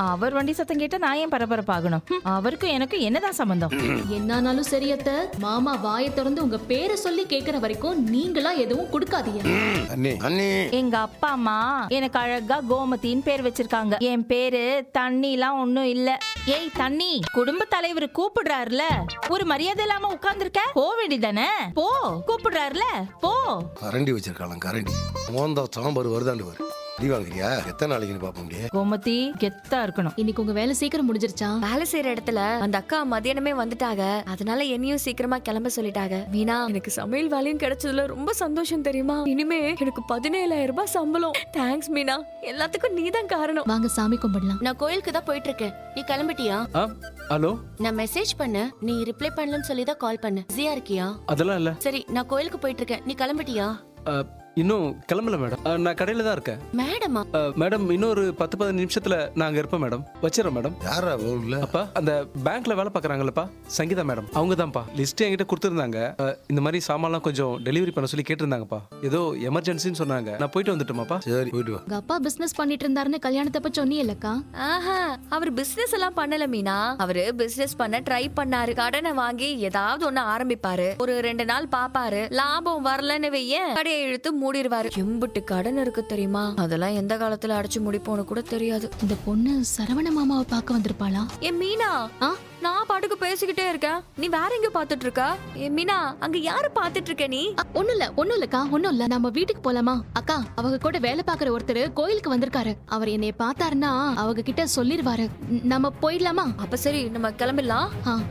அவர் வண்டி சத்தம் கேட்டா நான் ஏன் பரபரப்பாகணும்? அவருக்கு எனக்கு என்னதான் சம்பந்தம்? என்னானாலும் சரி அத்தை, மாமா வாயை திறந்து உங்க பேரை சொல்லி கேக்குற வரைக்கும் நீங்களா எதுவும் கொடுக்காதீங்க. எங்க அப்பா அம்மா எனக்கு அழகா கோமதின்னு பேர் வச்சிருக்காங்க. என் பேரு தண்ணிலாம் ஒண்ணும் இல்ல. ஏய் தண்ணி, குடும்ப தலைவர் கூப்பிடுறாருல, ஒரு மரியாதை இல்லாம உட்கார்ந்துருக்க, போ வேண்டியதானே? போ, கூப்பிடுறாருல, போ. கரண்டி வச்சிருக்காங்க, கரண்டி மோந்தா சாம்பார் வருதாண்டு வரு. நீ வாங்குறியா? எத்தனை நாளைக்கு பாப்ப முடியும்? கோமதி கெத்தா இருக்கணும். இன்னைக்கு உங்க வேலை சீக்கிரம் முடிஞ்சிருச்சா? வேலை செய்யற இடத்துல அந்த அக்கா மதியானமே வந்துட்டாங்க. அதனால என்னையும் சீக்கிரமா கிளம்ப சொல்லிட்டாங்க. மீனா, எனக்கு சமையல் வேலையும் கிடைச்சதுல ரொம்ப சந்தோஷம் தெரியுமா? இனிமே எனக்கு 17,000 ரூபாய் சம்பளம். தேங்க்ஸ் மீனா, எல்லாத்துக்கும் நீதான் காரணம். வாங்க சாமி கும்பிடலாம். நான் கோயிலுக்கு தான் போயிட்டு இருக்கேன். நீ கிளம்பிட்டியா? ஹலோ, நான் மெசேஜ் பண்ண, நீ ரிப்ளை பண்ணலன்னு சொல்லி தான் கால் பண்ண. பிஸியா இருக்கியா? அதெல்லாம் இல்ல. சரி, நான் கோயிலுக்கு போயிட்டு இருக்கேன். நீ கிளம்பிட்டியா? இன்னும் கிளம்பல மேடம். நான் கடையில தான் இருக்கேன். மேடமா? மேடம், இன்னொரு 10-15 நிமிஷத்துல நான் அங்க இருப்பேன் மேடம். வச்சிடறேன் மேடம். யாரா ஊர்ல? அப்பா, அந்த பேங்க்ல வேலை பாக்குறாங்கல்லப்பா, சங்கீதா மேடம், அவங்க தான்ப்பா லிஸ்ட் என்கிட்ட கொடுத்துருந்தாங்க. இந்த மாதிரி சாமான்லாம் கொஞ்சம் டெலிவரி பண்ண சொல்லி கேட்டிருந்தாங்கப்பா. ஏதோ எமர்ஜென்சின்னு சொன்னாங்க. நான் போயிட்டு வந்துட்டுமாப்பா. சரி, போயிட்டு வா. உங்க அப்பா பிசினஸ் பண்ணிட்டு இருந்தாருன்னு கல்யாணத்தப்ப சொன்னீங்கல்லக்கா? ஆஹா, அவர் பிசினஸ் எல்லாம் பண்ணல மீனா. அவரு பிசினஸ் பண்ண ட்ரை பண்ணாரு. கடனை வாங்கி ஏதாவது ஒண்ணு ஆரம்பிப்பாரு. ஒரு 2 நாள் பாப்பாரு. லாபம் வரலன்னு வையேன், கடையை இழுத்து மூடிடுவாரு. எம்புட்டு கடன் இருக்கு தெரியுமா? அதெல்லாம் எந்த காலத்துல அடைச்சு முடிப்போன்னு கூட தெரியாது. இந்த பொண்ணு சரவண மாமாவை பார்க்க வந்திருப்பாளா? ஏ மீனா, நான் பாட்டுக்கு பேசிக்கிட்டே இருக்கேன், நீ வேற எங்க பாத்துட்டு இருக்க? ஏ மீனா, அங்க யாரு பாத்துட்டு இருக்க நீ? ஒண்ணும் இல்லக்கா, ஒண்ணும் இல்ல. நம்ம வீட்டுக்கு போலாமா? அக்கா, அவங்க கூட வேலை பாக்குற ஒருத்தர் கோயிலுக்கு வந்திருக்காரு. அவர் என்னைய பார்த்தாருன்னா அவங்க கிட்ட சொல்லிருவாரு. நம்ம போயிடலாமா? அப்ப சரி, நம்ம கிளம்பிடலாம்.